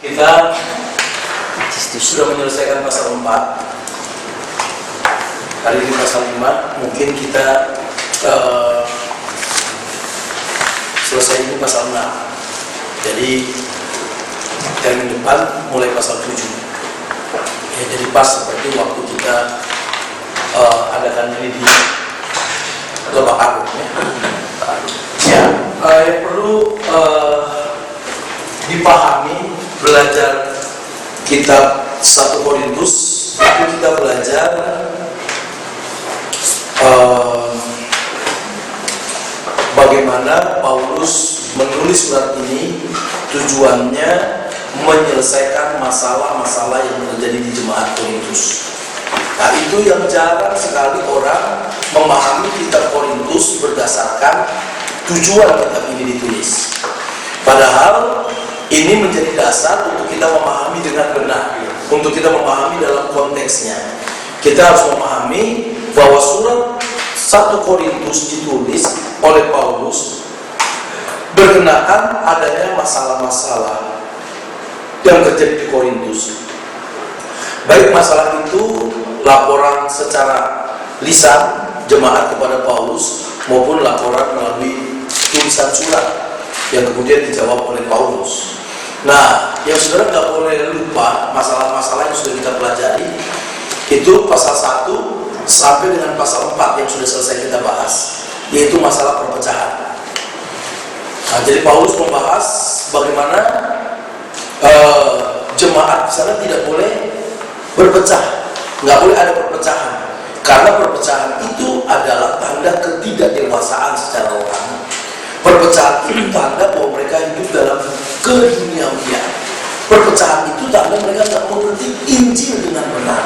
Kita sudah menyelesaikan pasal 4. Hari ini pasal 5. Mungkin kita selesai ini pasal 6. Jadi termin depan mulai pasal 7. Ya, jadi pas seperti waktu kita adakan ini di Lebak Agung. Ya, yang perlu dipahami, belajar kitab 1 Korintus itu kita belajar bagaimana Paulus menulis surat ini. Tujuannya menyelesaikan masalah-masalah yang terjadi di jemaat Korintus. Nah, itu yang jarang sekali orang memahami kitab Korintus berdasarkan tujuan kitab ini ditulis. Padahal ini menjadi dasar untuk kita memahami dengan benar, untuk kita memahami dalam konteksnya. Kita harus memahami bahwa surat 1 Korintus ditulis oleh Paulus berkenaan adanya masalah-masalah yang terjadi di Korintus. Baik masalah itu laporan secara lisan jemaat kepada Paulus maupun laporan melalui tulisan surat yang kemudian dijawab oleh Paulus. Nah, yang saudara nggak boleh lupa masalah-masalah yang sudah kita pelajari itu pasal 1 sampai dengan pasal 4 yang sudah selesai kita bahas, yaitu masalah perpecahan. Nah, jadi Paulus membahas bagaimana jemaat di sana tidak boleh berpecah, nggak boleh ada perpecahan, karena perpecahan itu adalah tanda ketidakdewasaan secara rohani. Perpecahan itu tanda bahwa mereka hidup dalam keduniawian. Perpecahan itu tanda mereka tidak mengerti Injil dengan benar.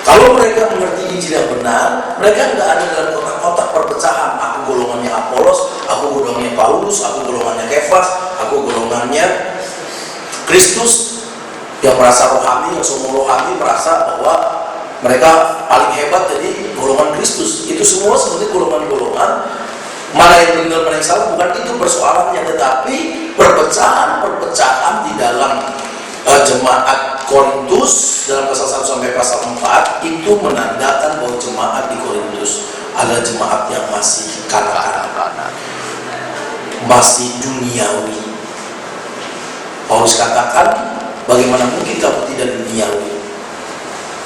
Kalau mereka mengerti Injil yang benar, mereka nggak ada dalam kotak-kotak perpecahan. Aku golongannya Apolos, aku golongannya Paulus, aku golongannya Kefas, aku golongannya Kristus. Yang merasa rohani, yang semua rohani merasa bahwa mereka paling hebat, jadi golongan Kristus. Itu semua seperti golongan-golongan. Mana yang benar, mana yang salah, bukan itu persoalannya. Tetapi perpecahan di dalam jemaat Korintus dalam pasal 1 sampai pasal 4 itu menandakan bahwa jemaat di Korintus adalah jemaat yang masih kanak-kanak, masih duniawi. Paulus katakan, bagaimana mungkin kamu tidak duniawi?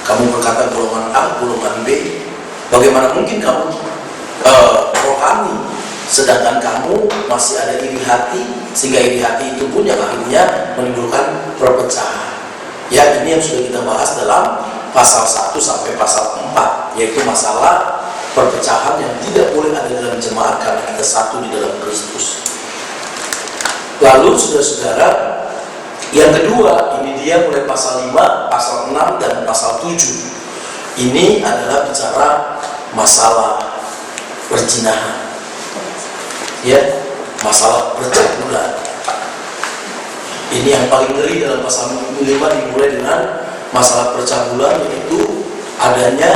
Kamu berkata golongan A, golongan B. Bagaimana mungkin kamu rohani, sedangkan kamu masih ada iri hati, sehingga iri hati itu pun yang akhirnya menimbulkan perpecahan. Ya, ini yang sudah kita bahas dalam pasal 1 sampai pasal 4, yaitu masalah perpecahan yang tidak boleh ada dalam jemaat karena kita satu di dalam Kristus. Lalu saudara-saudara, yang kedua, ini dia mulai pasal 5, pasal 6, dan pasal 7. Ini adalah bicara masalah perzinahan. Ya, masalah percabulan. Ini yang paling ngeri dalam pasal 5 dimulai dengan masalah percabulan, yaitu adanya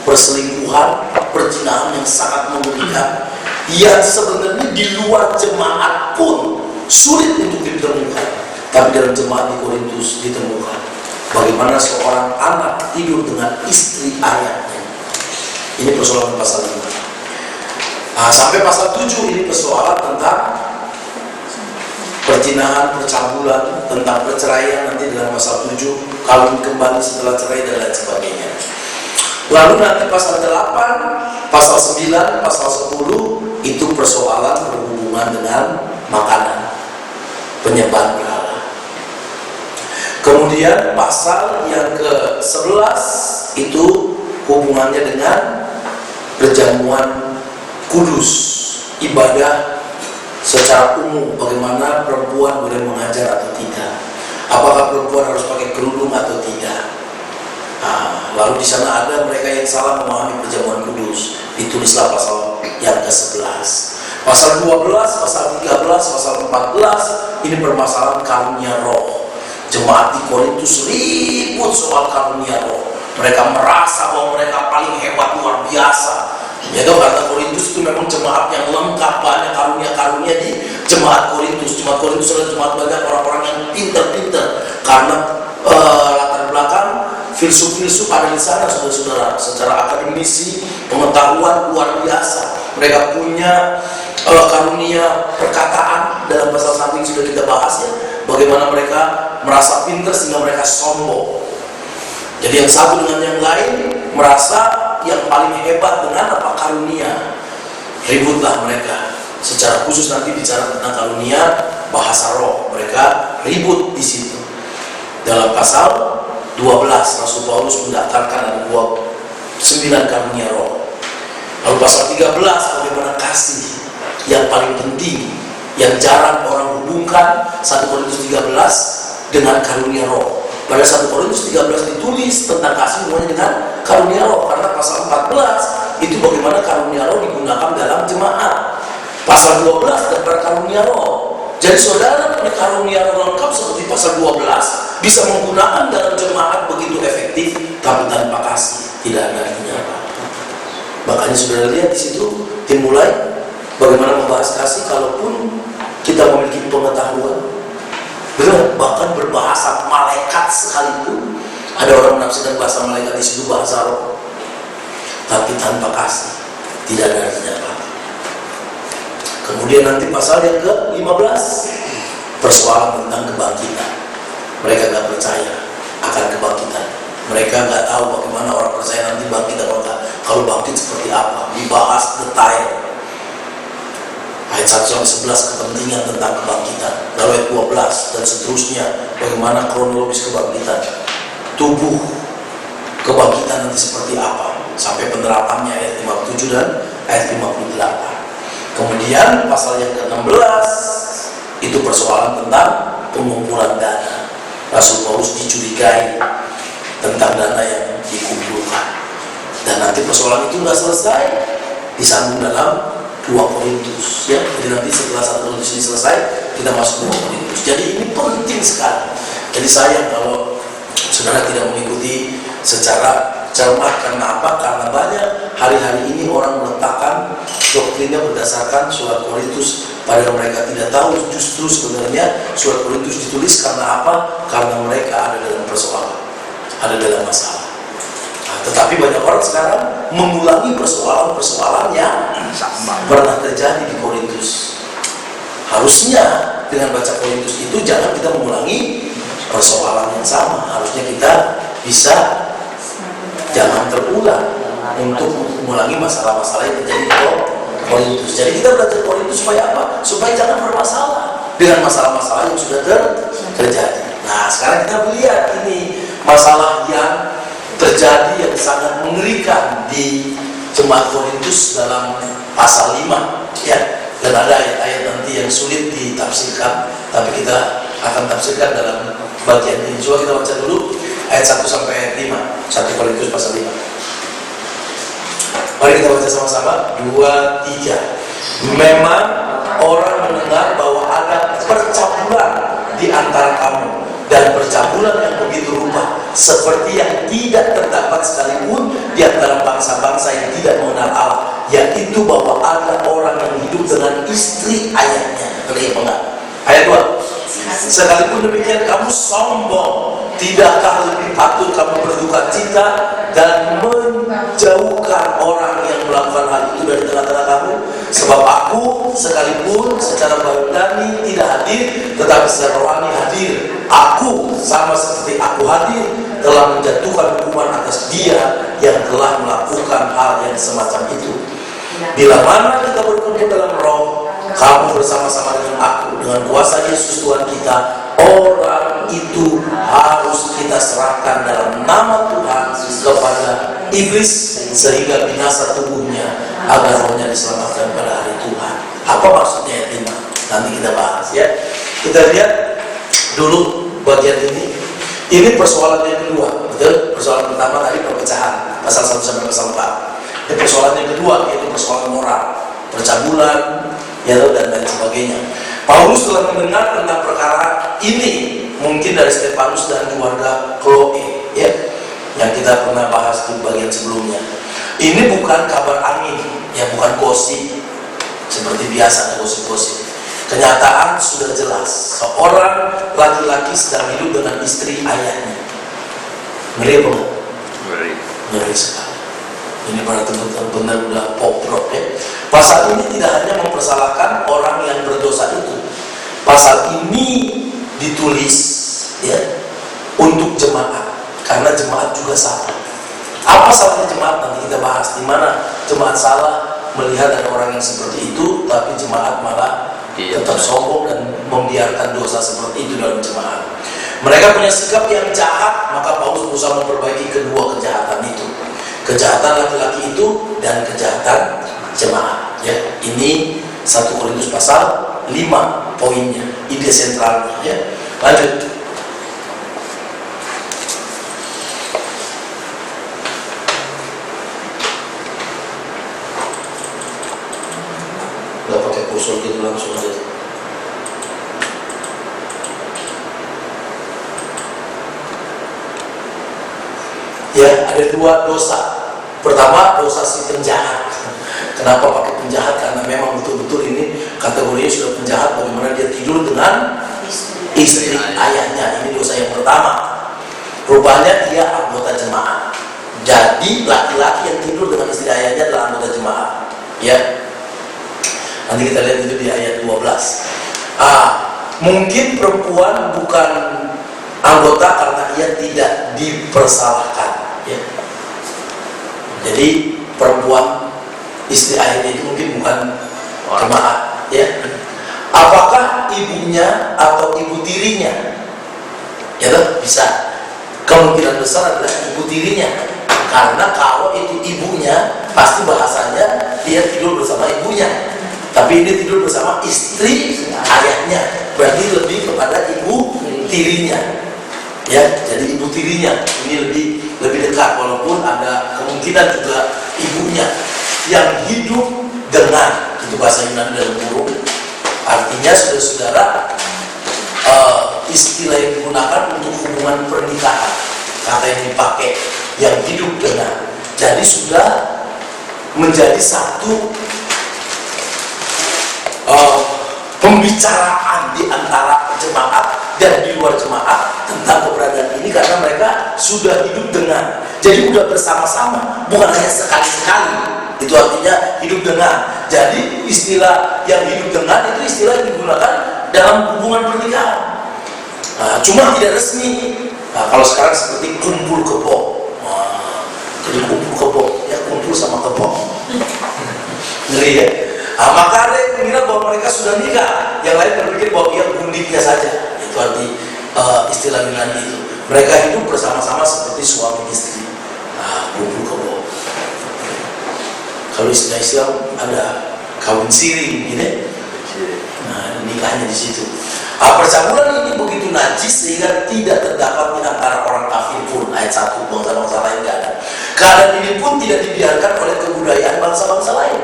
perselingkuhan, perzinahan yang sangat mengerikan, yang sebenarnya di luar jemaat pun sulit untuk ditemukan, tapi dalam jemaat di Korintus ditemukan. Bagaimana seorang anak tidur dengan istri ayahnya. Ini persoalan pasal 5. Nah, sampai pasal 7 ini persoalan tentang perzinahan, percabulan, tentang perceraian nanti dalam pasal 7, kawin kembali setelah cerai dan lain sebagainya. Lalu nanti pasal 8, pasal 9, pasal 10 itu persoalan berhubungan dengan makanan, penyembahan berhala. Kemudian pasal yang ke-11 itu hubungannya dengan perjamuan kudus, ibadah secara umum, bagaimana perempuan boleh mengajar atau tidak, apakah perempuan harus pakai kerudung atau tidak. Nah, lalu di sana ada mereka yang salah memahami perjamuan kudus, ditulislah pasal yang ke-11. Pasal 12, pasal 13, pasal 14 ini permasalahan karunia roh. Jemaat di Korintus ribut soal karunia roh. Mereka merasa bahwa mereka paling hebat, luar biasa. Ya toh, karena Korintus itu memang jemaat yang lengkap, banyak karunia-karunia di jemaat Korintus. Jemaat Korintus adalah jemaat banyak orang-orang yang pintar-pintar, karena latar belakang filsuf-filsuf ada di sana, saudara-saudara. Secara akademisi, pengetahuan luar biasa. Mereka punya karunia perkataan dalam pasal 1 yang sudah kita bahas ya. Bagaimana mereka merasa pintar sehingga mereka sombong. Jadi yang satu dengan yang lain merasa yang paling hebat dengan apa? Karunia. Ributlah mereka. Secara khusus nanti bicara tentang karunia bahasa roh. Mereka ribut di situ. Dalam pasal 12 Rasul Paulus mendaftarkan ada 9 karunia roh. Lalu pasal 13 bagaimana kasih yang paling penting, yang jarang orang hubungkan, 1 Korintus 13 dengan karunia roh. Pada 1 Korintus 13 ditulis tentang kasih hubungannya dengan karunia roh, karena pasal 14 itu bagaimana karunia roh digunakan dalam jemaat. Pasal 12 tentang karunia roh. Jadi saudara punya karunia roh lengkap seperti pasal 12 bisa menggunakan dalam jemaat begitu efektif, tapi tanpa kasih tidak ada artinya apa. Makanya saudara lihat di situ dimulai bagaimana membahas kasih, kalaupun kita memiliki pengetahuan. Benar, bahkan berbahasa malaikat sekalipun ada orang menafsirkan bahasa malaikat di situ bahasa roh, tapi tanpa kasih tidak ada artinya apa. Kemudian nanti pasal yang ke-15 persoalan tentang kebangkitan. Mereka gak percaya akan kebangkitan. Mereka gak tahu bagaimana orang percaya nanti bangkit atau enggak. Kalau bangkit seperti apa, dibahas detail. Ayat 1-11 kepentingan tentang kebangkitan. Lalu ayat 12 dan seterusnya bagaimana kronologis kebangkitan, tubuh kebangkitan nanti seperti apa, sampai penerapannya ayat 57 dan ayat 58. Kemudian pasal yang ke-16 itu persoalan tentang pengumpulan dana. Rasul Paulus dicurigai tentang dana yang dikumpulkan, dan nanti persoalan itu nggak selesai, disambung dalam 2 Korintus ya. Jadi nanti setelah 1 Korintus ini selesai kita masuk 2 Korintus. Jadi ini penting sekali. Jadi sayang kalau saudara tidak mengikuti secara cermat. Karena apa? Karena banyak hari-hari ini orang meletakkan doktrinnya berdasarkan surat Korintus, padahal mereka tidak tahu justru sebenarnya surat Korintus ditulis karena apa? Karena mereka ada dalam persoalan, ada dalam masalah. Tetapi banyak orang sekarang mengulangi persoalan-persoalan yang pernah terjadi di Korintus. Harusnya dengan baca Korintus itu jangan kita mengulangi persoalan yang sama. Harusnya kita bisa jangan terulang untuk mengulangi masalah-masalah yang terjadi di Korintus. Jadi kita belajar Korintus supaya apa? Supaya jangan bermasalah dengan masalah-masalah yang sudah terjadi. Nah sekarang kita melihat ini masalah yang terjadi yang sangat mengerikan di jemaat Korintus dalam pasal 5 ya. Dan ada ayat-ayat nanti yang sulit ditafsirkan, tapi kita akan tafsirkan dalam bagian ini. Coba kita baca dulu ayat 1 sampai ayat 5, 1 Korintus pasal 5. Mari kita baca sama-sama, 2, 3. Memang orang mendengar bahwa ada percabulan di antara kamu, dan percabulan yang begitu rupa, seperti yang tidak terdapat sekalipun di antara bangsa-bangsa yang tidak mengenal Allah, yaitu bahwa ada orang yang hidup dengan istri ayahnya. Lihat enggak? Ayat 2. Sekalipun demikian kamu sombong, tidakkah lebih patut kamu berduka cita dan menjauhkan orang yang melakukan hal itu dari tengah-tengah kamu? Sebab aku sekalipun secara badani tidak hadir, tetapi secara rohani hadir. Aku sama seperti aku hadir telah menjatuhkan hukuman atas dia yang telah melakukan hal yang semacam itu. Bila mana kita berkumpul dalam roh, kamu bersama-sama dengan aku, dengan kuasa Yesus Tuhan kita, orang itu harus kita serahkan dalam nama Tuhan kepada iblis sehingga binasa tubuhnya, agar rohnya diselamatkan pada hari Tuhan. Apa maksudnya ayat 5? Nanti kita bahas ya. Kita lihat dulu bagian ini. Ini persoalan yang kedua, betul? Persoalan pertama tadi perpecahan, pasal 1 sampai pasal 4. Dan persoalan yang kedua yaitu persoalan moral, percabulan, ya dan lain sebagainya. Paulus telah mendengar tentang perkara ini mungkin dari Stefanus dan keluarga Chloe ya, yang kita pernah bahas di bagian sebelumnya. Ini bukan kabar angin, ya bukan gosip seperti biasa gosip-gosip. Kenyataan sudah jelas, seorang laki-laki sedang hidup dengan istri ayahnya. Ngeri apa enggak? Ngeri sekali. Ini benar-benar udah poprok ya. Pasal ini tidak hanya mempersalahkan orang yang berdosa itu. Pasal ini ditulis ya untuk jemaat, karena jemaat juga salah. Apa salahnya jemaat? Nanti kita bahas di mana jemaat salah melihat ada orang yang seperti itu, tapi jemaat malah tetap sombong dan membiarkan dosa seperti itu dalam jemaat. Mereka punya sikap yang jahat, maka Paulus berusaha memperbaiki kedua kejahatan itu, kejahatan laki-laki itu dan kejahatan jemaat. Ya, ini 1 Korintus pasal 5 poinnya, ide sentralnya. Ya, lanjut. Gak pakai kursor gitu, langsung aja. Ya, ada dua dosa. Pertama, dosa si penjahat. Kenapa pakai penjahat? Karena memang betul-betul ini kategorinya sudah penjahat. Bagaimana dia tidur dengan istri ayahnya. Ini dosa yang pertama. Rupanya dia anggota jemaat. Jadi laki-laki yang tidur dengan istri ayahnya adalah anggota jemaat. Ya, nanti kita lihat itu di ayat 12. Mungkin perempuan bukan anggota karena ia tidak dipersalahkan. Ya. Jadi perempuan istri ayahnya itu mungkin bukan jemaat. Ya. Apakah ibunya atau ibu tirinya? Ya toh, bisa. Kemungkinan besar adalah ibu tirinya. Karena kalau itu ibunya, pasti bahasanya dia tidur bersama ibunya. Tapi ini tidur bersama istri ayahnya, berarti lebih kepada ibu tirinya. Ya, jadi ibu tirinya ini lebih dekat, walaupun ada kemungkinan juga ibunya yang hidup dengan, itu bahasa Yunani dalam kurung. Artinya saudara-saudara, istilah yang digunakan untuk hubungan pernikahan, kata yang dipakai, yang hidup dengan. Jadi sudah menjadi satu pembicaraan di antara jemaat dan di luar jemaat tentang keberadaan ini, karena mereka sudah hidup dengan. Jadi sudah bersama-sama, bukan hanya sekali-sekali. Itu artinya hidup dengan. Jadi istilah yang hidup dengan itu istilah yang digunakan dalam hubungan pernikahan. Cuma tidak resmi. Kalau sekarang seperti kumpul kebo. Jadi kumpul kebo, ya kumpul sama kebo. Ngeri ya. Maka ada yang mengira bahwa mereka sudah nikah, yang lain berpikir bahwa ia gundiknya saja. Itu arti istilah Yunani itu. Mereka hidup bersama-sama seperti suami istri. Kumpul kebo. Kalau istilah Islam ada kawin siri, gitu. Nikahnya di situ. Percampuran ini begitu najis sehingga tidak terdapat di antara orang kafir pun. Ayat 1, bangsa-bangsa lain tidak ada. Keadaan ini pun tidak dibiarkan oleh kebudayaan bangsa-bangsa lain.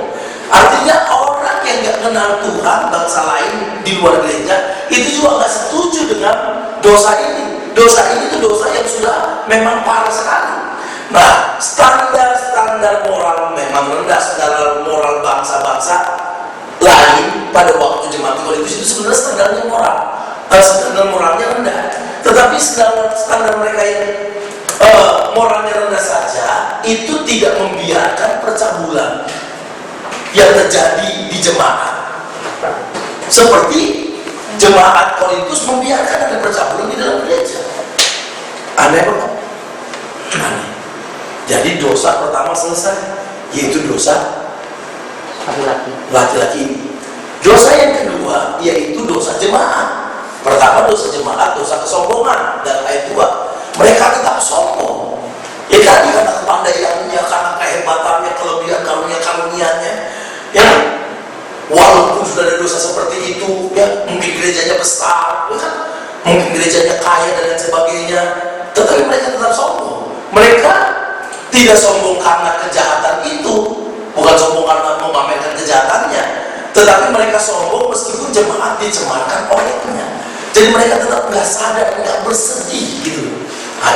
Artinya orang yang gak kenal Tuhan, bangsa lain di luar gereja, itu juga gak setuju dengan dosa ini. Dosa ini itu dosa yang sudah memang parah sekali. Nah, standar moral memang rendah. Standar moral bangsa-bangsa lain pada waktu jemaat Korintus itu sebenarnya standarnya moral, standar moralnya rendah. Tetapi standar mereka yang moralnya rendah saja itu tidak membiarkan percabulan yang terjadi di jemaat. Seperti jemaat Korintus membiarkan ada percabulan di dalam gereja. Aneh banget. Aneh. Jadi dosa pertama selesai, yaitu dosa laki-laki ini. Dosa yang kedua yaitu dosa jemaat. Pertama dosa jemaat, dosa kesombongan. Dan ayat 2, mereka tetap sombong. Ya tadi karena kepandaiannya, karena kehebatannya, kelebihan karunia-karunianya. Ya, walaupun sudah ada dosa seperti itu, ya mungkin gerejanya besar, ya kan? Mungkin gerejanya kaya dan lain sebagainya, tetapi mereka tetap sombong. Mereka tidak sombong karena kejahatan itu, bukan sombong karena memamerkan kejahatannya, tetapi mereka sombong meskipun jemaat dicemarkan olehnya. Jadi mereka tetap nggak sadar, nggak bersedih gitu.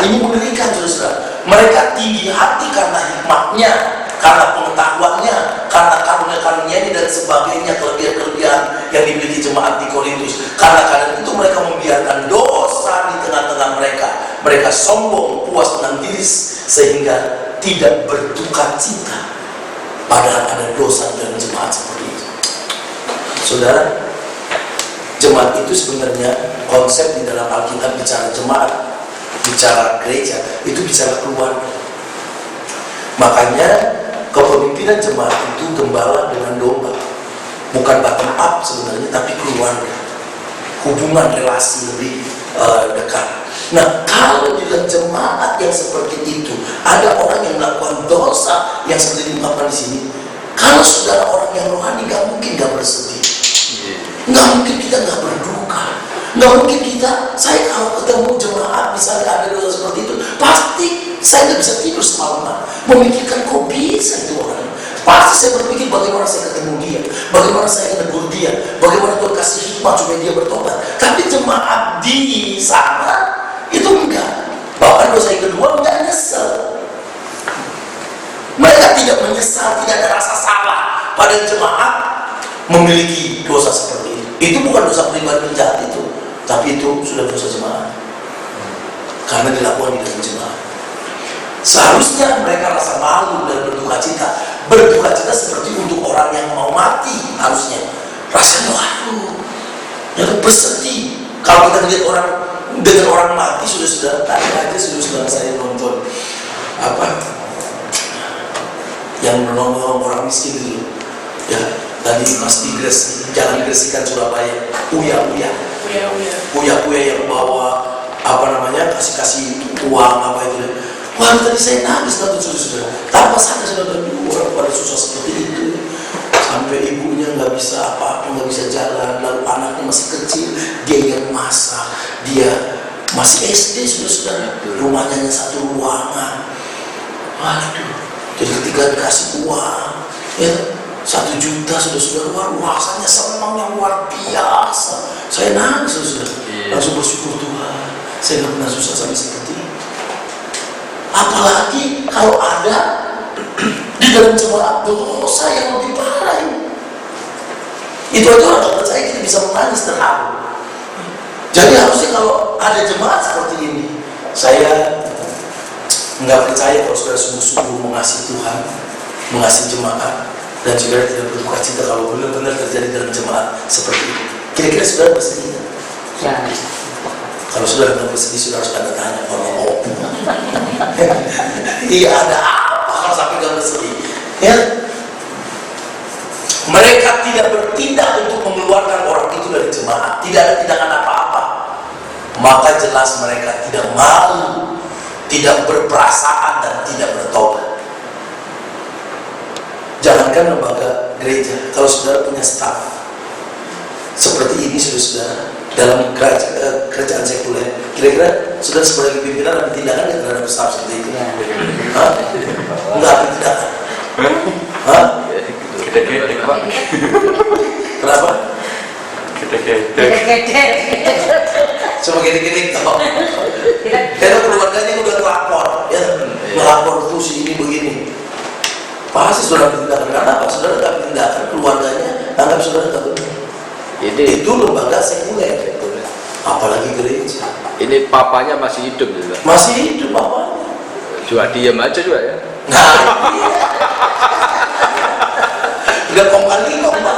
Ini mengerikan saudara. Mereka tinggi hati karena hikmatnya, karena pengetahuannya, karena karunia-karunia dan sebagainya, kelebihan-kelebihan yang dimiliki jemaat di Korintus. Karena itu mereka membiarkan dosa di tengah-tengah mereka. Mereka sombong, puas dengan diri sehingga tidak berduka cita. Padahal ada dosa dalam jemaat seperti itu. Saudara, jemaat itu sebenarnya konsep di dalam Alkitab bicara jemaat, bicara gereja, itu bicara keluarga. Makanya kepemimpinan jemaat itu gembala dengan domba, bukan bottom up sebenarnya, tapi keluarga, hubungan relasi lebih dekat. Nah, kalau di dalam jemaat yang seperti itu ada orang yang melakukan dosa yang seperti diungkapkan di sini, kalau saudara orang yang rohani, nggak mungkin nggak bersedih, nggak mungkin kita nggak berduka, nggak mungkin kita. Saya kalau ketemu jemaat misalnya ada dosa seperti itu, pasti saya nggak bisa tidur semalaman memikirkan kok bisa itu orang. Pasti saya berpikir bagaimana saya ketemu dia, bagaimana saya menegur dia, bagaimana Tuhan kasih hikmah supaya dia bertobat. Tapi jemaat di sana itu enggak. Bahkan dosa yang kedua enggak nyesel. Mereka tidak menyesal, tidak ada rasa salah pada jemaat memiliki dosa seperti itu. Itu bukan dosa pribadi penjahat itu, tapi itu sudah dosa jemaat karena dilakukan di dalam jemaat. Seharusnya mereka rasa malu dan berduka cita. Berduka cita seperti untuk orang yang mau mati, harusnya rasanya malu, yang bersedih. Kalau kita lihat orang dengan orang mati, sudah tadi aja sudah saya nonton yang menolong orang miskin dulu, ya tadi Mas Tigres jalan Gresikan Surabaya, uya yang bawa kasih uang itu. Wah, tadi saya nangis nonton saudara. Tanpa sadar saudara, orang pada susah seperti itu. Sampai ibunya nggak bisa apa-apa, nggak bisa jalan. Lalu anaknya masih kecil, dia yang masak. Dia masih SD saudara. Rumahnya hanya satu ruangan. Waduh. Jadi ketika dikasih uang, ya 1 juta saudara, wah rasanya senang yang luar biasa. Saya nangis saudara. Langsung bersyukur Tuhan. Saya nggak pernah susah sampai seperti ini. Apalagi kalau ada di dalam jemaat dosa yang lebih parah ini. Itu aja orang tak percaya kita bisa menangis terharu. Jadi harusnya kalau ada jemaat seperti ini, saya nggak percaya kalau saudara sungguh-sungguh mengasihi Tuhan, mengasihi jemaat, dan saudara tidak berduka cita kalau benar-benar terjadi dalam jemaat seperti ini. Kira-kira saudara bersedih? Ya. Kalau saudara nggak bersedih, saudara harus tanda tanya kalau iya ada apa kalau sampai nggak bersedih? Ya, mereka tidak bertindak untuk mengeluarkan orang itu dari jemaat, tidak ada tindakan apa-apa. Maka jelas mereka tidak malu, tidak berperasaan dan tidak bertobat. Jangankan lembaga gereja, kalau saudara punya staf seperti ini, saudara dalam kerajaan sekuler, kira-kira saudara sebagai pimpinan ada tindakan yang terhadap staf seperti itu? Enggak ada tindakan. Gede-gede Pak. Kenapa? Gede-gede. Cuma gede-gede kok. Karena keluarganya udah melapor, ya, melapor tuh si ini begini. Pasti saudara tindakan. Kenapa? Saudara nggak tindakan, keluarganya anggap saudara tak benar. Itu lembaga sekuler, apalagi gereja. Ini papanya masih hidup juga. Masih hidup papanya. Juga diam aja juga ya. Nah, iya. Udah kong kali kong Pak.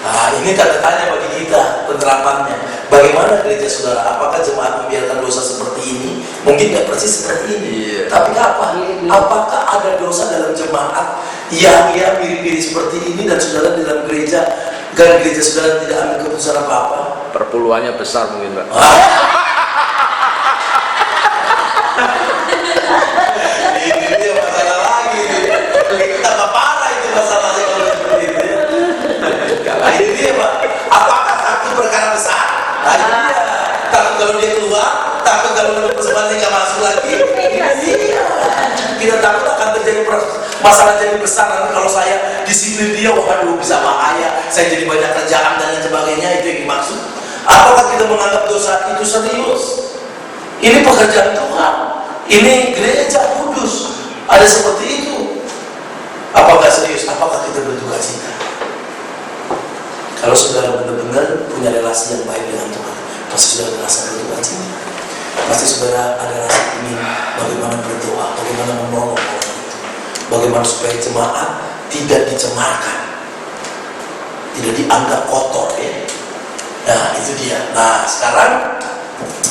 Nah, ini tanda tanya bagi kita penerapannya. Bagaimana gereja saudara? Apakah jemaat membiarkan dosa seperti ini? Mungkin nggak persis seperti ini. Tapi apa? Apakah ada dosa dalam jemaat yang mirip-mirip seperti ini dan saudara di dalam gereja, dan gereja saudara tidak ambil keputusan apa-apa? Perpuluhannya besar mungkin Pak. Ini dia masalah lagi. Tambah parah itu masalahnya kalau seperti itu. Ini dia Pak. Apakah satu perkara besar? Nah, ini dia. Takut kalau dia keluar, takut kalau persembahan nggak masuk lagi. Ini dia. Kita takut akan terjadi masalah jadi besar. Nanti kalau saya disiplin dia, waduh bisa bahaya. Saya jadi banyak kerjaan dan lain sebagainya. Itu yang dimaksud. Apakah kita menganggap dosa itu serius? Ini pekerjaan Tuhan. ini gereja kudus, ada seperti itu. Apakah serius? Apakah kita berduka cita? Kalau saudara benar-benar punya relasi yang baik dengan Tuhan, pasti saudara merasa berduka cita. Pasti saudara ada rasa ingin bagaimana berdoa, bagaimana menolong orang itu, bagaimana supaya jemaat tidak dicemarkan, tidak dianggap kotor ya. Nah itu dia. Nah sekarang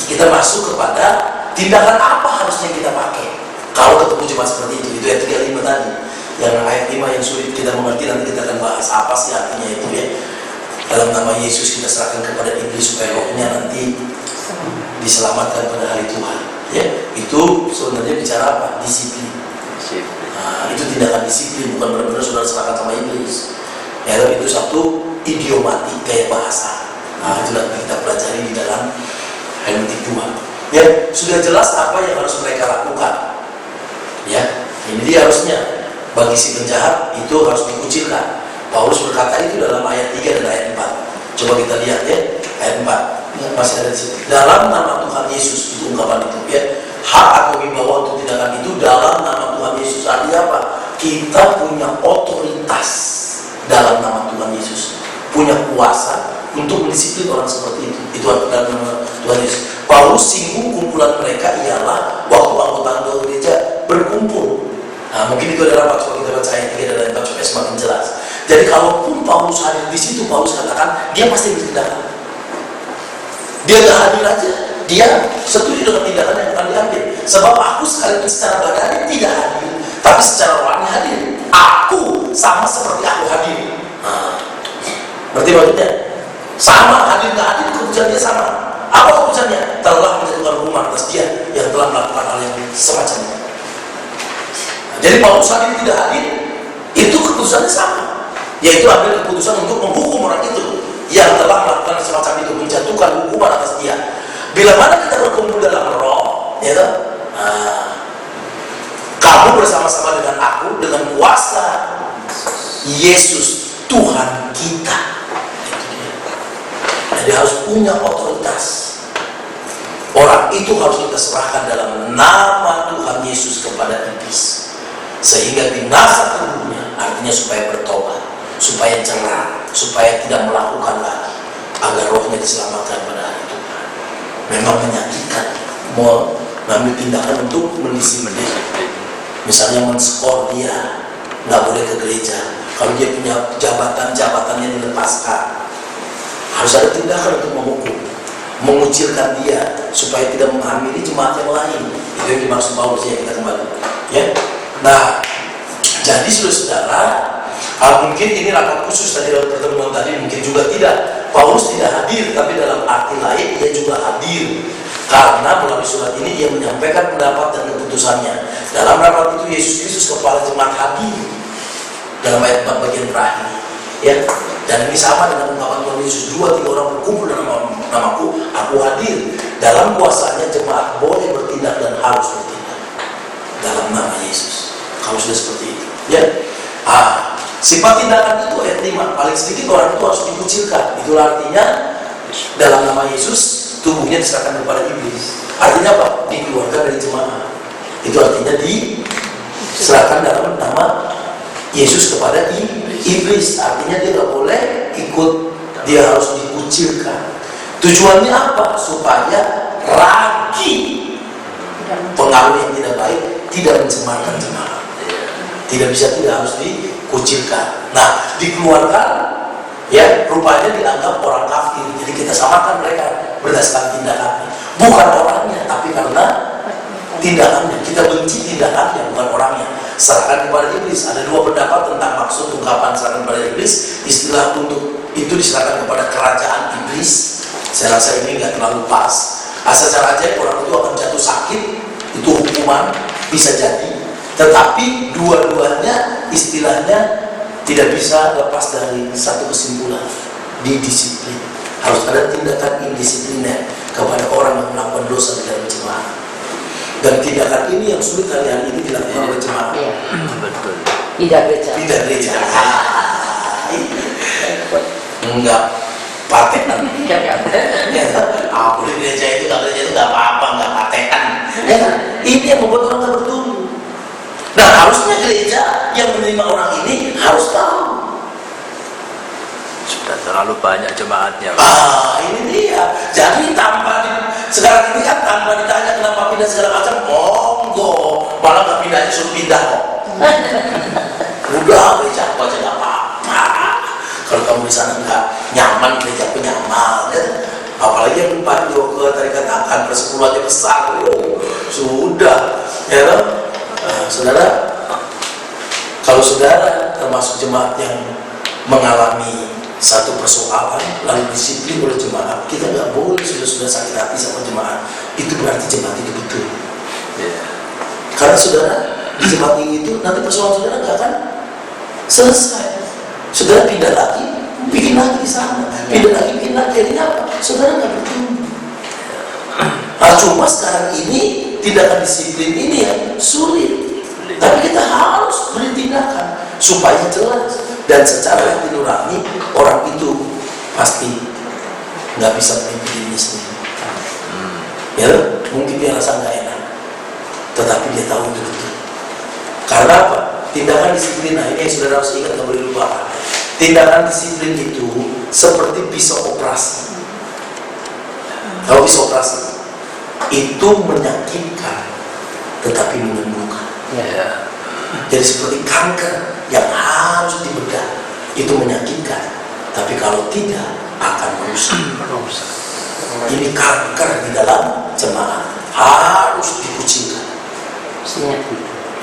kita masuk kepada tindakan apa harusnya kita pakai kalau ketemu jemaat seperti itu. Itu yang 35 tadi, yang ayat 5 yang sulit kita mengerti. Nanti kita akan bahas apa sih artinya itu ya. Dalam nama Yesus kita serahkan kepada iblis supaya rohnya nanti diselamatkan pada hari Tuhan ya. Itu sebenarnya bicara apa? Disiplin. Nah, itu tindakan disiplin, bukan benar-benar saudara serahkan sama iblis ya. Itu satu idiomatik gaya bahasa. Nah, itu nanti kita pelajari di dalam hermeneutik 2 ya. Sudah jelas apa yang harus mereka lakukan ya. Ini dia harusnya bagi si penjahat itu harus dikucilkan. Paulus berkata itu dalam ayat 3 dan ayat 4. Coba kita lihat ya, ayat 4 ya, masih ada di sini. Dalam nama Tuhan Yesus, itu ungkapan itu ya. Hak atau wibawa untuk tindakan itu dalam nama Tuhan Yesus. Artinya apa? Kita punya otoritas dalam nama Tuhan Yesus, punya kuasa untuk mendisiplin orang seperti itu. Itu dalam nama Tuhan Yesus. Paulus singgung kumpulan mereka ialah waktu anggota gereja berkumpul. Nah, mungkin itu adalah waktu kita baca ayat 3 dan ayat 4 supaya semakin jelas. Jadi kalaupun Paulus hadir di situ, Paulus katakan dia pasti bertindakan. Dia gak hadir aja, dia setuju dengan tindakan yang akan diambil. Sebab aku sekalipun secara badan tidak hadir, tapi secara rohani hadir. Aku sama seperti aku hadir. Nah, berarti maksudnya sama hadir gak hadir, keputusannya sama. Apa keputusannya? Telah menjatuhkan hukuman atas dia yang telah melakukan hal yang semacamnya. Nah, jadi Paulus hadir tidak hadir, itu keputusannya sama, yaitu ambil keputusan untuk menghukum orang itu yang telah melakukan semacam itu, menjatuhkan hukuman atas dia. Bila mana kita berkumpul dalam roh, ya toh? Nah, kamu bersama-sama dengan aku dengan kuasa Yesus Tuhan kita. Jadi harus punya otoritas. Orang itu harus kita serahkan dalam nama Tuhan Yesus kepada iblis, sehingga binasa tubuhnya, artinya supaya bertobat, supaya cerah, supaya tidak melakukan lagi, agar rohnya diselamatkan pada hari Tuhan. Memang menyakitkan mau mengambil tindakan untuk mendisiplin. Misalnya men-skor dia nggak boleh ke gereja. Kalau dia punya jabatannya dilepaskan, harus ada tindakan untuk menghukum, mengucilkan dia supaya tidak menghamili jemaat yang lain. Itu yang dimaksud Paulus ya. Kita kembali ya. Nah, jadi saudara, mungkin ini rapat khusus tadi dalam pertemuan tadi, mungkin juga tidak. Paulus tidak hadir, tapi dalam arti lain ia juga hadir, karena melalui surat ini ia menyampaikan pendapat dan keputusannya. Dalam rapat itu Yesus Kristus kepala jemaat hadir dalam ayat 4 bagian terakhir ya. Dan ini sama dengan ungkapan Tuhan Yesus, 2-3 orang berkumpul dalam namaku, aku hadir. Dalam kuasanya jemaat boleh bertindak dan harus bertindak dalam nama Yesus. Kalau sudah seperti itu ya. Sifat tindakan itu ayat 5, paling sedikit orang itu harus dikucilkan. Itu artinya dalam nama Yesus tubuhnya diserahkan kepada iblis. Artinya apa? Dikeluarkan dari jemaat. Itu artinya diserahkan dalam nama Yesus kepada iblis. Artinya dia gak boleh ikut, dia harus dikucilkan. Tujuannya apa? Supaya ragi pengaruh yang tidak baik tidak mencemarkan jemaat. Tidak bisa, tidak harus dikucilkan. Nah, dikeluarkan ya, rupanya dianggap orang kafir. Jadi kita samakan mereka berdasarkan tindakannya, bukan orangnya, tapi karena tindakannya. Kita benci tindakannya, bukan orangnya. Serahkan kepada iblis. Ada 2 pendapat tentang maksud ungkapan serahkan kepada iblis. Istilah untuk itu diserahkan kepada kerajaan iblis. Saya rasa ini nggak terlalu pas. Secara ajaib orang itu akan jatuh sakit, itu hukuman bisa jadi. Tetapi dua-duanya istilahnya tidak bisa lepas dari satu kesimpulan, didisiplin. Harus ada tindakan indisipliner kepada orang yang melakukan dosa di dalam jemaat. Dan tindakan ini yang sulit hari-hari ini dilakukan oleh jemaat. Iya, betul. Tidak gereja. Enggak patenan. Aku di gereja itu nggak apa-apa, nggak patenan. Ya, ini yang banyak jemaatnya. Ini dia. Jadi sekarang ini kan tanpa ditanya kenapa pindah segala macam, monggo, malah nggak pindahnya suruh pindah kok. Udah gereja aku aja nggak apa-apa. Kalau kamu di sana nggak nyaman, gereja aku nyaman, ya. Apalagi yang Pak Joko tadi katakan persepuluhannya besar, sudah, ya kan? Saudara, kalau saudara termasuk jemaat yang mengalami satu persoalan lalu disiplin oleh jemaat, kita nggak boleh sudah sakit hati sama jemaat. Itu berarti jemaat itu betul. Karena saudara di jemaat itu nanti persoalan saudara nggak akan selesai. Saudara pindah lagi, bikin lagi di sana, pindah lagi, bikin lagi, jadinya apa? Saudara nggak bertumbuh. Nah, cuma sekarang ini tindakan disiplin ini yang sulit. Tapi kita harus beri tindakan supaya jelas dan secara hati nurani orang itu pasti nggak bisa memimpin dirinya sendiri. Ya, mungkin dia rasa nggak enak, tetapi dia tahu itu betul. Karena apa? Tindakan disiplin, nah ini yang saudara harus ingat, nggak boleh lupa. Tindakan disiplin itu seperti pisau operasi. Kalau pisau operasi itu menyakitkan, tetapi menyembuhkan. Ya. Jadi seperti kanker yang harus dibedah, itu menyakitkan, tapi kalau tidak akan merusak. Ini kanker di dalam jemaat harus dikucilkan.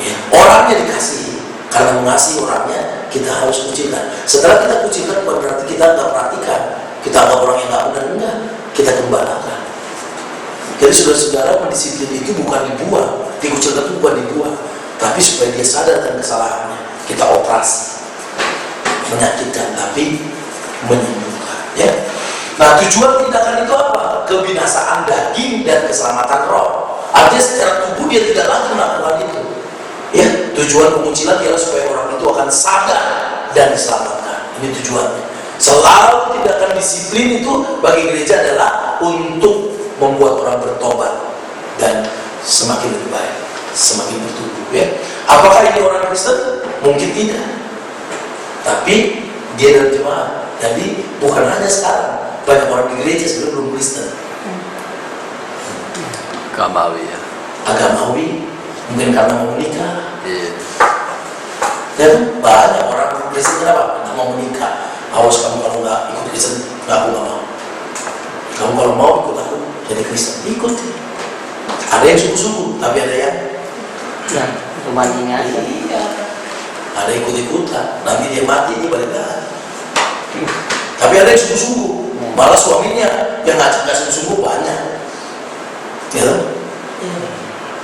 Ya, orangnya dikasihi, karena mengasihi orangnya kita harus kucilkan. Setelah kita kucilkan bukan berarti kita nggak perhatikan, kita anggap orang yang nggak benar, enggak, kita kembalikan. Jadi saudara-saudara, mendisiplin itu bukan dibuang, dikucilkan itu bukan dibuang, tapi supaya dia sadar dan kesalahannya. Kita operasi, menyakitkan tapi menyembuhkan. Ya. Nah, tujuan tindakan itu apa? Kebinasaan daging dan keselamatan roh. Artinya secara tubuh dia tidak lagi melakukan itu. Ya, tujuan pengucilan ialah supaya orang itu akan sadar dan diselamatkan. Ini tujuannya. Selalu tindakan disiplin itu bagi gereja adalah untuk membuat orang bertobat dan semakin lebih baik, semakin bertumbuh. Ya. Apakah ini orang Kristen? Mungkin tidak. Tapi dia dalam jemaat. Jadi bukan hanya sekarang, banyak orang di gereja sebenarnya belum Kristen. Agamawi ya. Agamawi, mungkin karena mau menikah. Iya. Dan banyak orang Kristen kenapa? Nggak mau menikah. Awas kamu kalau nggak ikut Kristen, aku nggak mau. Kamu kalau mau ikut aku jadi Kristen, ikut. Ada yang sungguh-sungguh, tapi ada yang kematinya aja. Iya. Ada ikut-ikutan, nanti dia mati dia balik lagi. Tapi ada yang sungguh-sungguh, malah suaminya yang ngajak sungguh-sungguh banyak. Ya.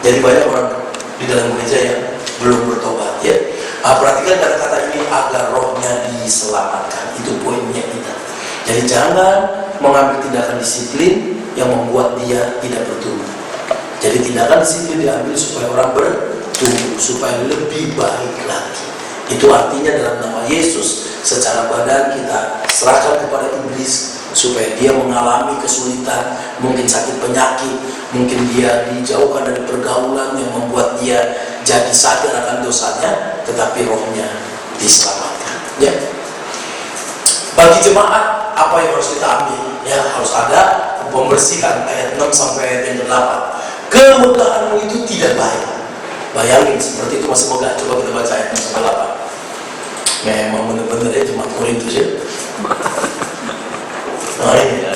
Jadi banyak orang di dalam gereja yang belum bertobat. Ya. Nah, perhatikan kata-kata ini, agar rohnya diselamatkan. Itu poinnya kita. Jadi jangan mengambil tindakan disiplin yang membuat dia tidak bertumbuh. Jadi tindakan disiplin diambil supaya orang bertumbuh, supaya lebih baik lagi. Itu artinya dalam nama Yesus, secara badan kita serahkan kepada iblis supaya dia mengalami kesulitan, mungkin sakit penyakit, mungkin dia dijauhkan dari pergaulan yang membuat dia jadi sadar akan dosanya, tetapi rohnya diselamatkan. Ya. Bagi jemaat, apa yang harus kita ambil? Ya, harus ada pembersihan, ayat 6 sampai ayat yang 8. Kemegahanmu itu tidak baik. Bayangin seperti itu masih megah. Coba kita baca ayat 6 sampai 8. Memang benar-benar ya jemaat Korintus ya. Nah ini ya.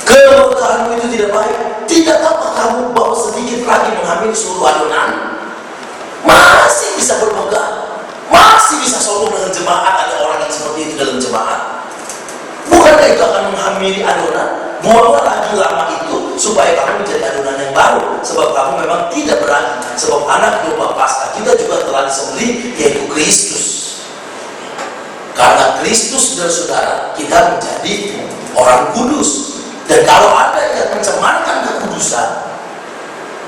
Kemegahanmu itu tidak baik. Tidakkah kamu bahwa sedikit lagi mengambil seluruh adonan? Masih bisa bermegah, masih bisa sombong dengan jemaat. Ada orang yang seperti itu dalam jemaat. Bukankah itu akan menghamili adonan? Buanglah lagi lama itu supaya kamu menjadi adonan yang baru. Sebab kamu memang tidak berani. Sebab anak domba Paskah kita juga telah disembelih, yaitu Kristus. Karena Kristus, saudara-saudara, kita menjadi orang kudus. Dan kalau ada yang mencemarkan kekudusan,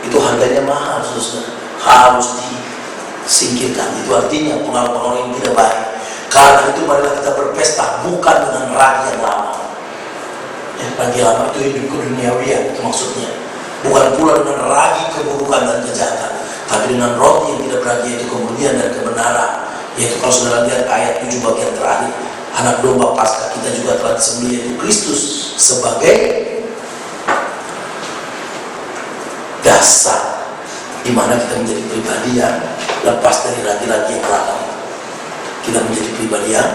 itu harganya mahal, saudara. Harus disingkirkan. Itu artinya pengalaman yang tidak baik. Karena itu marilah kita berpesta bukan dengan ragi yang lama. Ragi lama itu hidup keduniawian, itu maksudnya. Bukan pula dengan ragi keburukan dan kejahatan, tapi dengan roti yang tidak beragi, yaitu kemuliaan dan kebenaran. Yaitu kalau saudara lihat ayat 7 bagian terakhir, anak domba Paskah kita juga telah disembelih, yaitu Kristus sebagai dasar di mana kita menjadi pribadi yang lepas dari ragi-ragi yang lama. Kita menjadi pribadi yang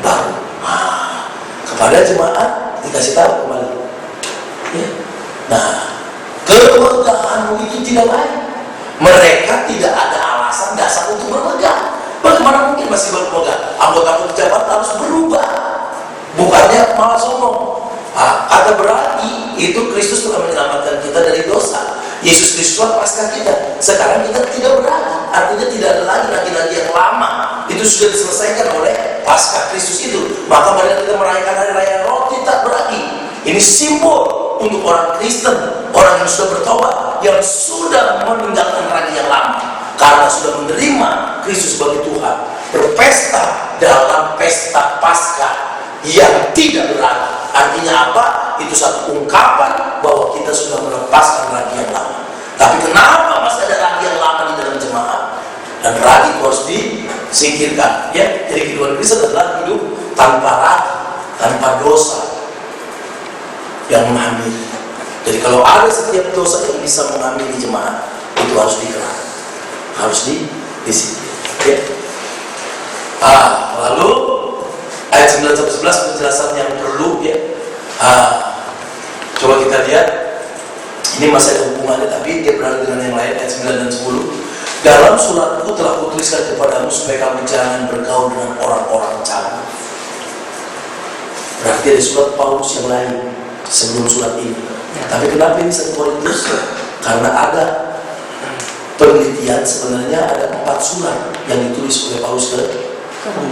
baru. Kepada jemaat dikasih tahu kembali. Ya. Nah, kemegahanmu itu tidak lain. Mereka tidak ada alasan dasar untuk bermegah. Bagaimana mungkin masih bermegah? Anggota pejabat harus berubah, bukannya malah sombong. Kata berarti itu Kristus telah menyelamatkan kita dari dosa. Yesus Kristuslah Paskah kita. Sekarang kita tidak berlagi, artinya tidak ada lagi yang lama. Itu sudah diselesaikan oleh Paskah Kristus itu. Maka mari kita merayakan hari raya roti tak beragi. Ini simbol untuk orang Kristen, orang yang sudah bertobat, yang sudah meninggalkan ragi yang lama, karena sudah menerima Kristus sebagai Tuhan. Berpesta dalam pesta Paskah yang tidak beragi. Artinya apa? Itu satu ungkapan bahwa kita sudah melepaskan ragi yang lama. Tapi kenapa masih ada ragi yang lama di dalam jemaat? Dan ragi harus disingkirkan. Ya, jadi kehidupan Kristen adalah hidup tanpa ragi, tanpa dosa yang menghamili. Jadi kalau ada setiap dosa yang bisa menghamili jemaat, itu harus dikerah, harus disiplin. Ya. Lalu ayat 9-11 penjelasan yang perlu, ya. Coba kita lihat. Ini masih ada hubungannya, tapi dia berada dengan yang lain. Ayat 9 dan 10. Dalam suratku telah kutuliskan kepadamu supaya kamu jangan bergaul dengan orang-orang cabul. Berarti ada surat Paulus yang lain sebelum surat ini. Tapi kenapa ini 1 Korintus? Karena ada penelitian, sebenarnya ada 4 surat yang ditulis oleh Paulus ke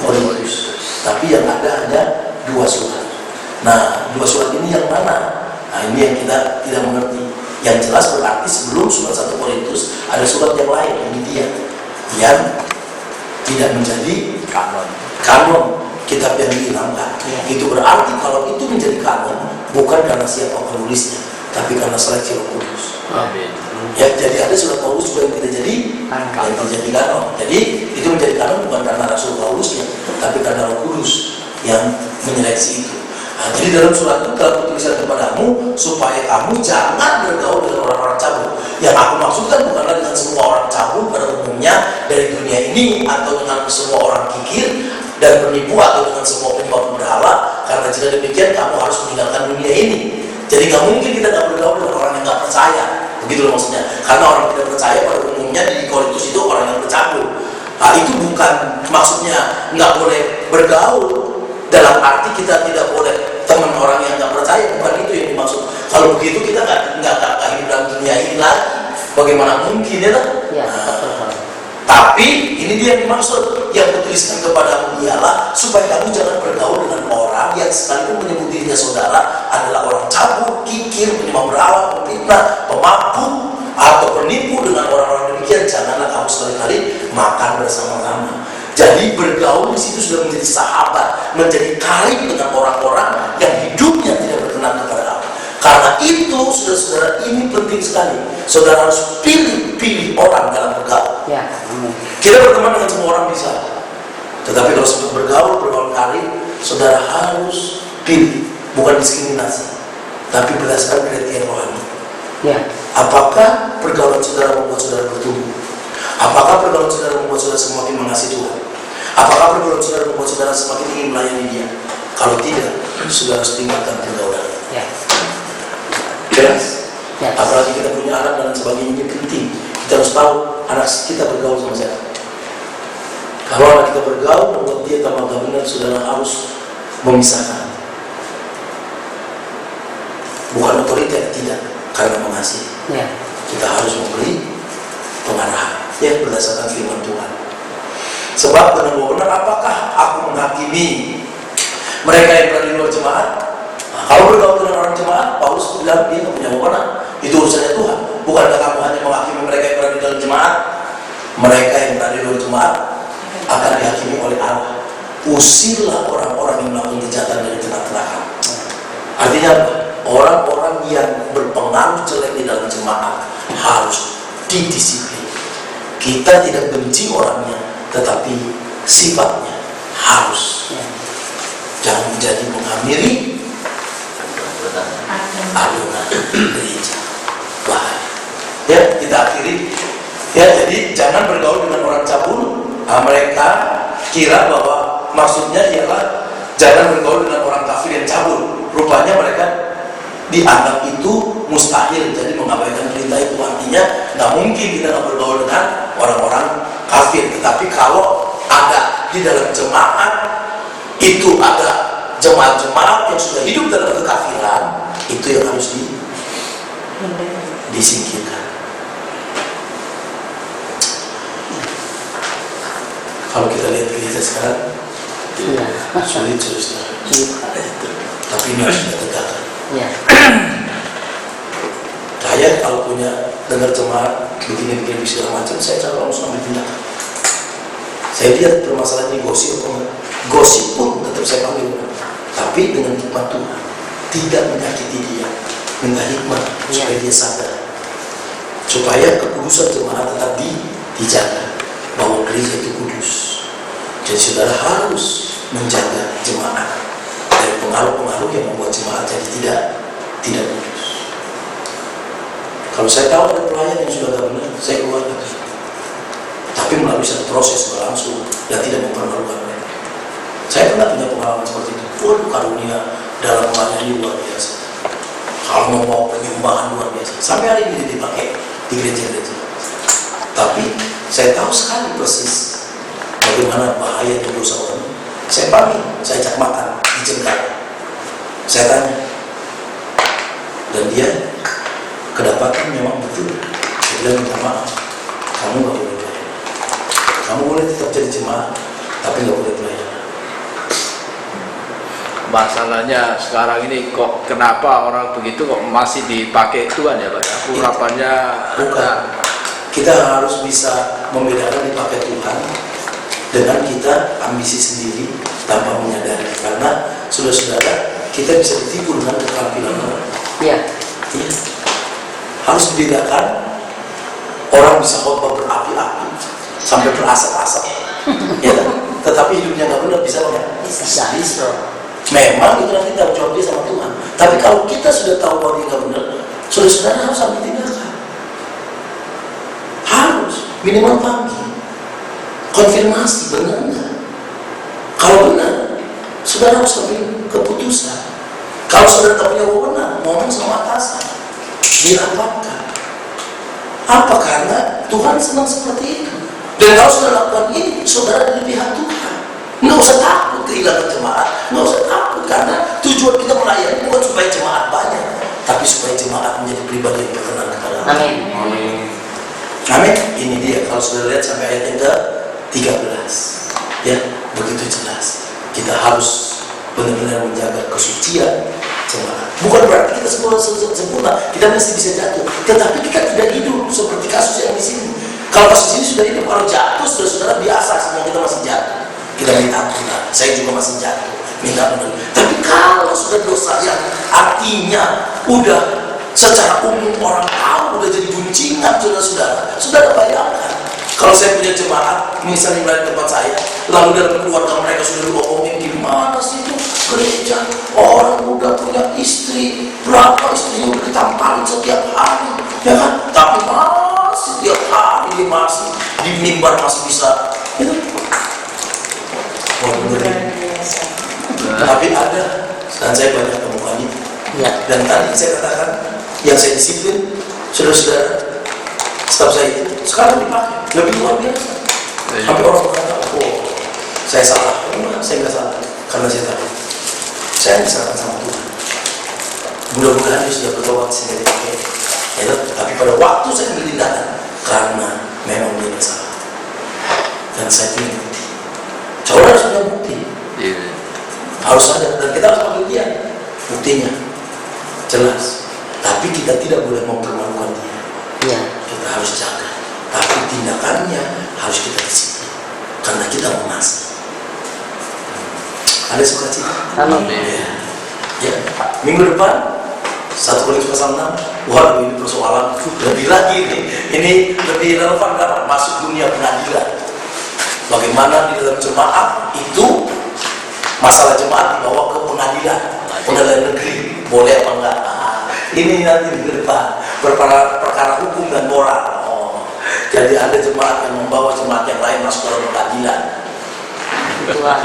Korintus. Tapi yang ada hanya 2 surat. Nah, 2 surat ini yang mana? Nah, ini yang kita tidak mengerti. Yang jelas berarti sebelum surat 1 Korintus ada surat yang lain, ini dia yang tidak menjadi kanon kitab yang dihilangkan. Itu berarti kalau itu menjadi kanon bukan karena siapa penulisnya, tapi karena seleksi Roh Kudus. Amin. Ya, jadi ada surat Paulus juga yang tidak jadi kanon. Jadi itu menjadi kanon bukan karena Rasul Paulusnya, tapi karena Roh Kudus yang menyeleksi itu. Nah, jadi dalam surat itu telah kutuliskan kepadamu supaya kamu jangan bergaul dengan orang-orang cabul. Yang aku maksudkan bukanlah dengan semua orang cabul pada umumnya dari dunia ini, atau dengan semua orang kikir dan penipu, atau dengan semua penyembah berhala. Karena jika demikian kamu harus meninggalkan dunia ini. Jadi nggak mungkin kita nggak bergaul dengan orang yang nggak percaya. Begitu loh maksudnya. Karena orang tidak percaya pada umumnya di Korintus itu orang yang bercabul. Nah, itu bukan maksudnya nggak boleh bergaul dalam arti kita tidak boleh teman orang yang nggak percaya, bukan itu yang dimaksud. Kalau begitu kita nggak hidup dalam dunia ini lagi. Bagaimana mungkin ya? Tapi ini dia yang dimaksud. Yang kutuliskan kepadamu ialah supaya kamu jangan bergaul dengan orang yang sekalipun menyebut dirinya saudara adalah orang cabul, kikir, penyembah berhala, pemfitnah, pemabuk, atau penipu. Dengan orang-orang demikian janganlah kamu sekali-kali makan bersama-sama. Jadi bergaul di situ sudah menjadi sahabat, menjadi karib dengan orang-orang yang hidupnya tidak berkenan kepada Allah. Karena itu, saudara-saudara, ini penting sekali. Saudara harus pilih orang dalam bergaul. Ya, Kita berteman dengan semua orang bisa, tetapi kalau untuk bergaul karib, saudara harus pilih, bukan diskriminasi, tapi berdasarkan kriteria rohani. ya, Apakah pergaulan saudara membuat saudara bertumbuh? Apakah pergaulan saudara membuat saudara semakin mengasihi Tuhan? Apakah pergaulan saudara membuat saudara semakin ingin melayani Dia? Kalau tidak, saudara harus tinggalkan pergaulan. ya, Jelas? ya. Apalagi kita punya anak dan sebagainya, ini penting. Kita harus tahu anak kita bergaul sama siapa. Kalau anak kita bergaul membuat dia tambah gak benar, saudara harus memisahkan. Bukan otoriter, tidak, karena mengasihi. Ya. Kita harus memberi pengarahan yang berdasarkan firman Tuhan. Sebab dengan benar, apakah aku menghakimi mereka yang berada di luar jemaat? Nah, kalau bergaul dengan orang jemaat, Paulus bilang dia tidak punya wewenang. Itu urusannya Tuhan. Bukankah kamu hanya menghakimi mereka yang berada di dalam jemaat? Mereka yang berada di luar jemaat akan dihakimi oleh Allah. Usirlah orang-orang yang melakukan kejahatan dari tengah-tengah. Artinya orang-orang yang berpengaruh jelek di dalam jemaat harus didisiplin. Kita tidak benci orangnya, tetapi sifatnya harus jangan menjadi mengamiri adonan gereja. Bahaya. Ya, kita akhiri. Ya, jadi jangan bergaul dengan orang cabul. Mereka kira bahwa maksudnya ialah jangan bergaul dengan orang kafir yang cabul. Rupanya mereka dianggap itu mustahil, jadi mengabaikan perintah itu. Artinya nggak mungkin kita nggak bergaul dengan orang-orang kafir. Tetapi kalau ada di dalam jemaat itu ada jemaat-jemaat yang sudah hidup dalam kekafiran, itu yang harus disingkirkan. Kalau kita lihat gereja sekarang, sulit saudara. Tapi ini harus kita tegakkan. Ya. Saya kalau punya dengar jemaat begini segala macam, saya selalu langsung ambil tindakan. Saya lihat permasalahan ini gosip atau enggak. Gosip pun tetap saya panggil, tapi dengan hikmat Tuhan, tidak menyakiti dia, minta hikmat supaya dia sadar, supaya kekudusan jemaat tetap dijaga, bahwa gereja itu kudus. Jadi saudara harus menjaga jemaat dari pengaruh-pengaruh yang membuat jemaat jadi tidak kudus. Kalau saya tahu ada pelayan yang sudah tak benar, saya keluarkan. Tapi melalui satu proses berlangsung dan tidak mempermalukan mereka. Saya pernah punya pengalaman seperti itu. Waduh, karunia dalam melayani luar biasa. Kalau mau penyembahan luar biasa, sampai hari ini dipakai di gereja-gereja. Tapi saya tahu sekali persis bagaimana bahaya itu dosa orang. Saya panggil, saya ajak makan, dijengkel. Saya tanya, dan dia kedapatan memang betul. Dia bilang, minta maaf, kamu gak boleh pelayan. Kamu boleh tetap jadi jemaat, tapi gak boleh pelayan. Masalahnya sekarang ini kok kenapa orang begitu kok masih dipakai Tuhan ya Pak? Urapannya bukan. Kita harus bisa membedakan dipakai Tuhan dengan kita ambisi sendiri tanpa menyadari. Karena saudara-saudara, kita bisa ditipu dengan keterampilan orang. Iya. Iya. Harus dibedakan. Orang bisa khotbah berapi-api sampai berasap-asap, ya, tetapi hidupnya nggak benar, bisa nggak? Bisa. Memang itu nanti tanggung jawab dia sama Tuhan. Tapi kalau kita sudah tahu bahwa dia nggak benar, saudara-saudara harus ambil tindakan. Harus minimal panggil, konfirmasi benar nggak? Kalau benar, saudara harus ambil keputusan. Kalau saudara tak punya wewenang, ngomong sama atasan, dirapatkan. Apa? Karena Tuhan senang seperti itu. Dan kalau saudara lakukan ini, saudara dari pihak Tuhan. Nggak usah takut kehilangan jemaat, nggak usah takut, karena tujuan kita melayani bukan supaya jemaat banyak, tapi supaya jemaat menjadi pribadi yang berkenan kepada Allah. Amin. Amin. Ini dia, kalau sudah lihat sampai ayat yang ke-13, ya, begitu jelas. Kita harus benar-benar menjaga kesucian jemaat. Bukan berarti kita semua sempurna, kita mesti bisa jatuh, tetapi kita tidak hidup seperti kasus yang di sini. Kalau kasus ini sudah hidup, kalau jatuh, saudara biasa, semua kita masih jatuh. Kita minta ampun, saya juga masih jatuh, minta ampun. Tapi kalau sudah dosa yang artinya udah secara umum orang tahu, udah jadi guncingan saudara bayangkan. Kalau saya punya jemaat, misalnya di tempat saya, lalu dalam keluarga mereka sudah diomongin, gimana sih itu gereja, orang udah punya istri, berapa istrinya udah ditampalin setiap hari, ya kan? Tapi masih setiap hari dia masih di mimbar masih bisa, itu. Tapi ada, dan saya banyak temukan itu. Ya. Dan tadi saya katakan, yang saya disiplin, saudara-saudara, staf saya itu sekarang dipakai lebih luar biasa. Sampai orang berkata, oh, saya salah. Enggak, saya nggak salah, karena saya tahu saya diserahkan sama Tuhan. Mudah-mudahan dia sudah bertobat sehingga dipakai. Ya, tapi pada waktu saya ambil tindakan, karena memang dia bersalah, dan saya punya bukti. Saudara harus punya bukti. Harus ada, dan kita harus panggil dia. Buktinya jelas. Tapi kita tidak boleh mempermalukan dia. Iya. Kita harus jaga. Tapi tindakannya harus kita disiplin, karena kita mengasihi. Ada sukacita? Amin. Ya. Minggu depan 1 Korintus pasal 6. Waduh, ini persoalan lebih lagi ini. Ini lebih relevan karena masuk dunia pengadilan. Bagaimana di dalam jemaat itu Masalah jemaat dibawa ke pengadilan negeri, boleh apa enggak? Nah, ini nanti di depan perkara hukum dan moral. Jadi ada jemaat yang membawa jemaat yang lain masuk ke pengadilan. Tuhan.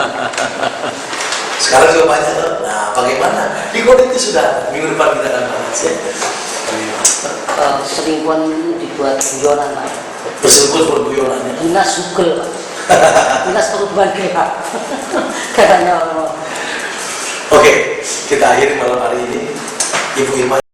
Sekarang juga banyak. Nah, bagaimana? Di kode itu sudah minggu depan kita akan bahas ya. Selingkuhan itu dibuat guyonan Pak. Tersebut perguyonannya. Dinas Google Pak. Dinas perubahan gerak. Katanya orang. Oke, kita akhiri malam hari ini. Ibu Irma.